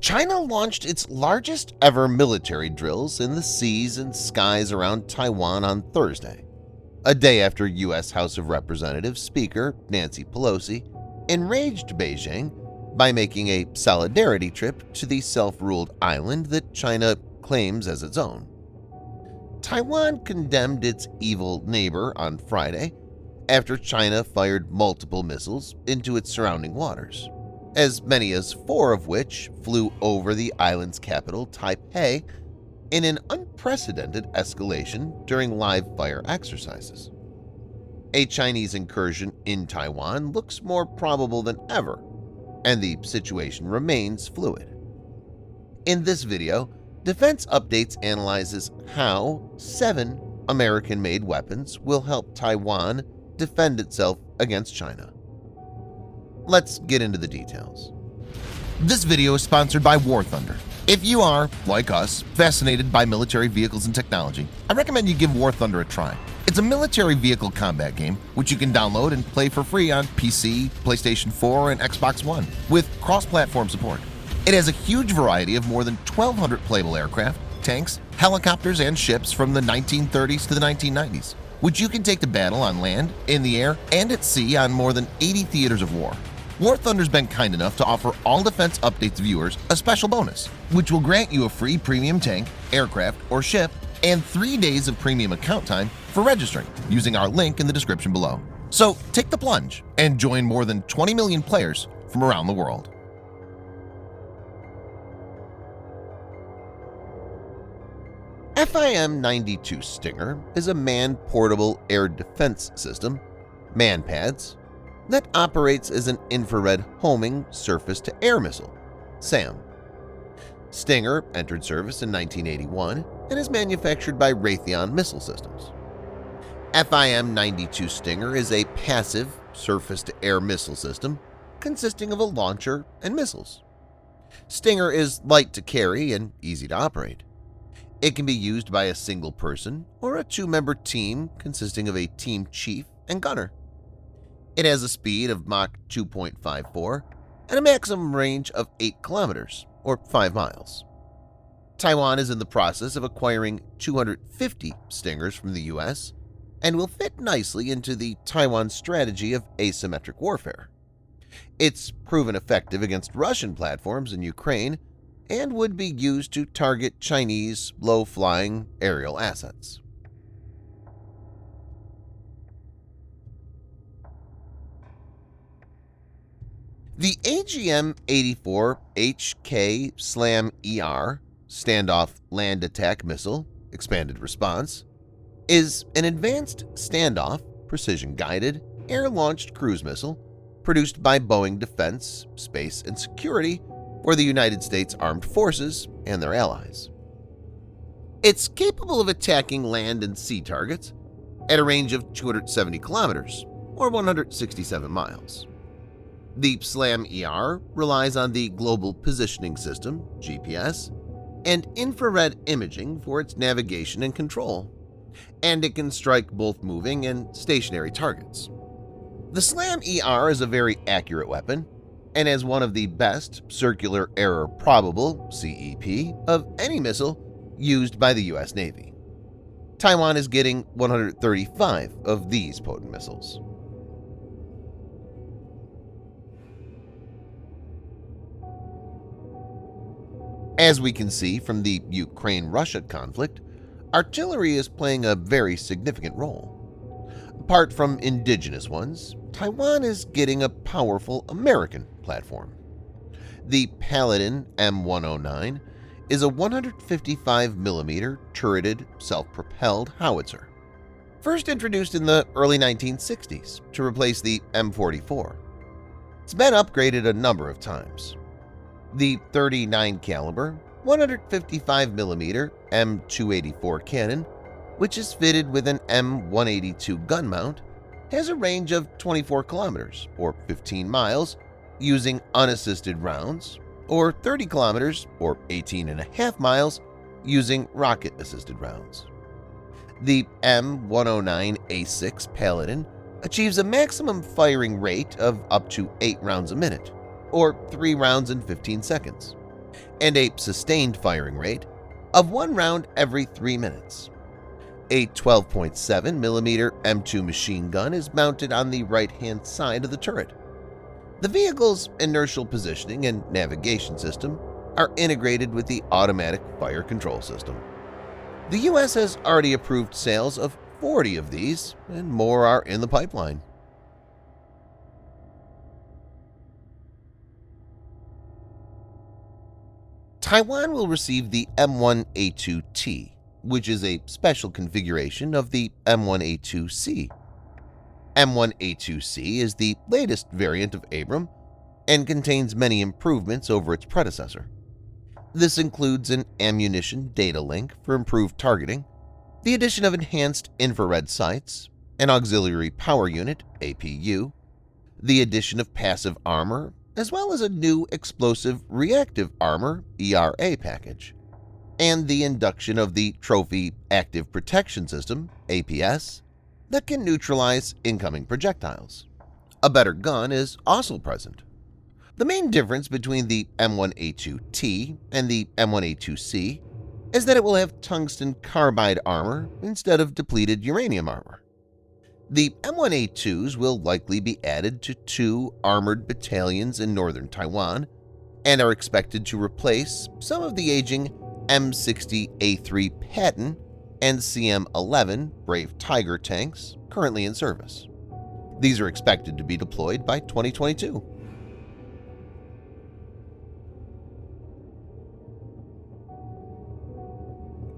China launched its largest ever military drills in the seas and skies around Taiwan on Thursday, a day after U.S. House of Representatives Speaker Nancy Pelosi enraged Beijing by making a solidarity trip to the self-ruled island that China claims as its own. Taiwan condemned its evil neighbor on Friday after China fired multiple missiles into its surrounding waters, as many as 4 of which flew over the island's capital, Taipei, in an unprecedented escalation during live-fire exercises. A Chinese incursion in Taiwan looks more probable than ever, and the situation remains fluid. In this video, Defense Updates analyzes how 7 American-made weapons will help Taiwan defend itself against China. Let's get into the details. This video is sponsored by War Thunder. If you are, like us, fascinated by military vehicles and technology, I recommend you give War Thunder a try. It's a military vehicle combat game which you can download and play for free on PC, PlayStation 4, and Xbox One with cross-platform support. It has a huge variety of more than 1,200 playable aircraft, tanks, helicopters, and ships from the 1930s to the 1990s, which you can take to battle on land, in the air, and at sea on more than 80 theaters of war. War Thunder's been kind enough to offer all Defense Updates viewers a special bonus, which will grant you a free premium tank, aircraft, or ship, and 3 days of premium account time for registering using our link in the description below. So take the plunge and join more than 20 million players from around the world. FIM-92 Stinger is a man-portable air defense system, MANPADS, that operates as an infrared homing surface-to-air missile, SAM. Stinger entered service in 1981 and is manufactured by Raytheon Missile Systems. FIM-92 Stinger is a passive surface-to-air missile system consisting of a launcher and missiles. Stinger is light to carry and easy to operate. It can be used by a single person or a 2-member team consisting of a team chief and gunner. It has a speed of Mach 2.54 and a maximum range of 8 kilometers or 5 miles. Taiwan is in the process of acquiring 250 Stingers from the U.S. and will fit nicely into the Taiwan strategy of asymmetric warfare. It's proven effective against Russian platforms in Ukraine and would be used to target Chinese low-flying aerial assets. The AGM-84HK SLAM-ER Standoff Land Attack Missile Expanded Response is an advanced standoff, precision-guided, air-launched cruise missile produced by Boeing Defense, Space, and Security for the United States Armed Forces and their allies. It's capable of attacking land and sea targets at a range of 270 kilometers or 167 miles. The SLAM-ER relies on the Global Positioning System (GPS) and infrared imaging for its navigation and control, and it can strike both moving and stationary targets. The SLAM-ER is a very accurate weapon and has one of the best circular error probable (CEP) of any missile used by the U.S. Navy. Taiwan is getting 135 of these potent missiles. As we can see from the Ukraine-Russia conflict, artillery is playing a very significant role. Apart from indigenous ones, Taiwan is getting a powerful American platform. The PALADIN M109 is a 155mm turreted self-propelled howitzer, first introduced in the early 1960s to replace the M44. It's been upgraded a number of times. The 39 caliber 155mm M284 cannon, which is fitted with an M182 gun mount, has a range of 24 kilometers or 15 miles using unassisted rounds, or 30 kilometers or 18.5 miles using rocket-assisted rounds. The M109A6 Paladin achieves a maximum firing rate of up to 8 rounds a minute, or 3 rounds in 15 seconds, and a sustained firing rate of 1 round every 3 minutes. A 12.7mm M2 machine gun is mounted on the right-hand side of the turret. The vehicle's inertial positioning and navigation system are integrated with the automatic fire control system. The U.S. has already approved sales of 40 of these, and more are in the pipeline. Taiwan will receive the M1A2T, which is a special configuration of the M1A2C. M1A2C is the latest variant of Abram and contains many improvements over its predecessor. This includes an ammunition data link for improved targeting, the addition of enhanced infrared sights, an auxiliary power unit (APU), the addition of passive armor, as well as a new explosive reactive armor (ERA) package, and the induction of the Trophy Active Protection System (APS) that can neutralize incoming projectiles. A better gun is also present. The main difference between the M1A2T and the M1A2C is that it will have tungsten carbide armor instead of depleted uranium armor. The M1A2s will likely be added to 2 armored battalions in northern Taiwan and are expected to replace some of the aging M60A3 Patton and CM11 Brave Tiger tanks currently in service. These are expected to be deployed by 2022.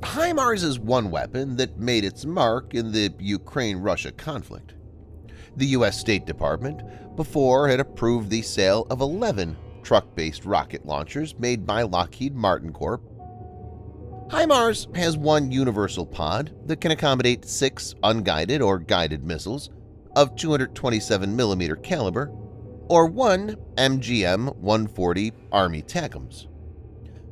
HIMARS is one weapon that made its mark in the Ukraine-Russia conflict. The U.S. State Department before had approved the sale of 11 truck-based rocket launchers made by Lockheed Martin Corp. HIMARS has one universal pod that can accommodate 6 unguided or guided missiles of 227mm caliber or 1 MGM-140 Army TACMs.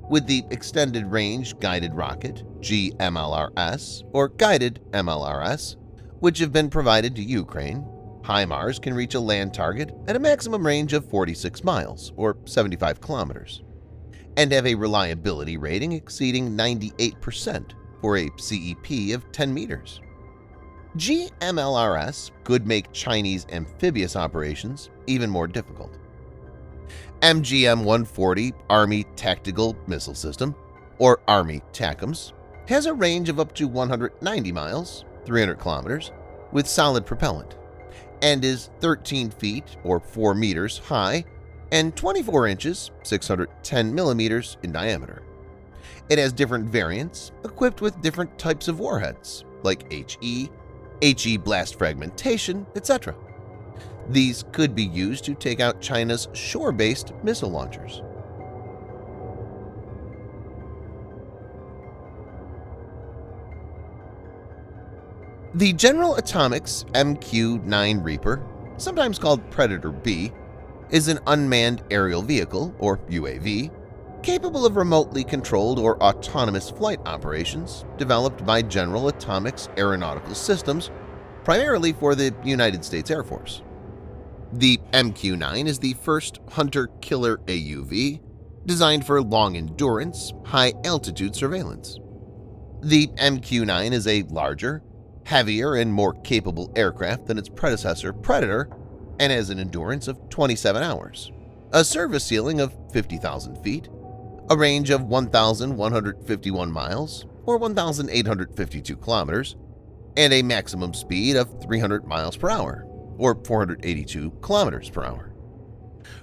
With the Extended Range Guided Rocket (GMLRS) or Guided MLRS, which have been provided to Ukraine, HIMARS can reach a land target at a maximum range of 46 miles or 75 kilometers and have a reliability rating exceeding 98% for a CEP of 10 meters. GMLRS could make Chinese amphibious operations even more difficult. MGM-140 Army Tactical Missile System, or Army TACMs, has a range of up to 190 miles, 300 kilometers, with solid propellant, and is 13 feet or 4 meters high and 24 inches, 610 millimeters in diameter. It has different variants equipped with different types of warheads, like HE blast fragmentation, etc. These could be used to take out China's shore-based missile launchers. The General Atomics MQ-9 Reaper, sometimes called Predator B, is an unmanned aerial vehicle, or UAV, capable of remotely controlled or autonomous flight operations developed by General Atomics Aeronautical Systems, primarily for the United States Air Force. The MQ-9 is the first hunter-killer AUV designed for long-endurance, high-altitude surveillance. The MQ-9 is a larger, heavier, and more capable aircraft than its predecessor Predator and has an endurance of 27 hours, a service ceiling of 50,000 feet, a range of 1,151 miles or 1,852 kilometers, and a maximum speed of 300 miles per hour or 482 kilometers per hour.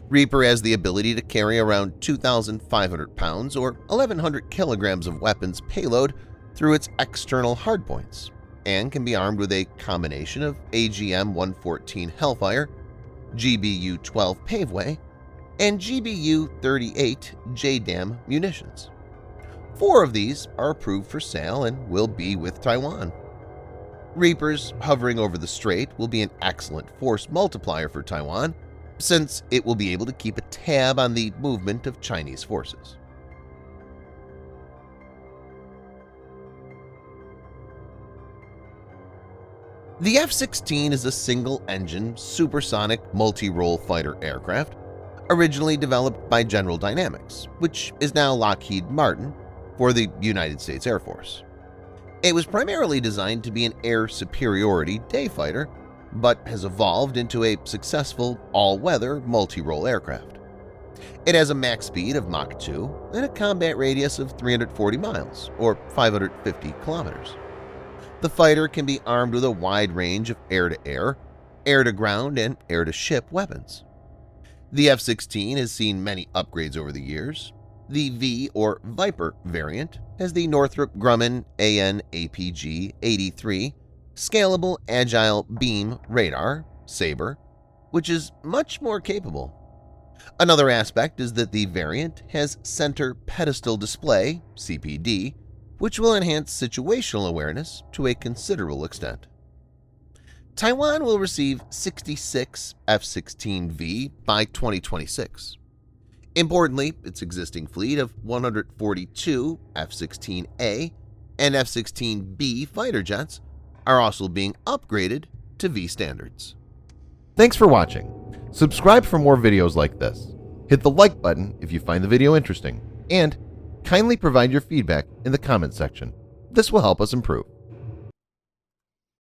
Reaper has the ability to carry around 2,500 pounds or 1,100 kilograms of weapons payload through its external hardpoints and can be armed with a combination of AGM-114 Hellfire, GBU-12 Paveway, and GBU-38 JDAM munitions. 4 of these are approved for sale and will be with Taiwan. Reapers hovering over the strait will be an excellent force multiplier for Taiwan, since it will be able to keep a tab on the movement of Chinese forces. The F-16 is a single-engine, supersonic, multi-role fighter aircraft originally developed by General Dynamics, which is now Lockheed Martin, for the United States Air Force. It was primarily designed to be an air superiority day fighter, but has evolved into a successful all-weather multi-role aircraft. It has a max speed of Mach 2 and a combat radius of 340 miles, or 550 kilometers. The fighter can be armed with a wide range of air-to-air, air-to-ground, and air-to-ship weapons. The F-16 has seen many upgrades over the years. The V or Viper variant has the Northrop Grumman AN/APG-83 Scalable Agile Beam Radar Sabre, which is much more capable. Another aspect is that the variant has Center Pedestal Display (CPD), which will enhance situational awareness to a considerable extent. Taiwan will receive 66 F-16V by 2026. Importantly, its existing fleet of 142 F-16A and F-16B fighter jets are also being upgraded to V standards. Thanks for watching. Subscribe for more videos like this. Hit the like button if you find the video interesting, and kindly provide your feedback in the comment section. This will help us improve.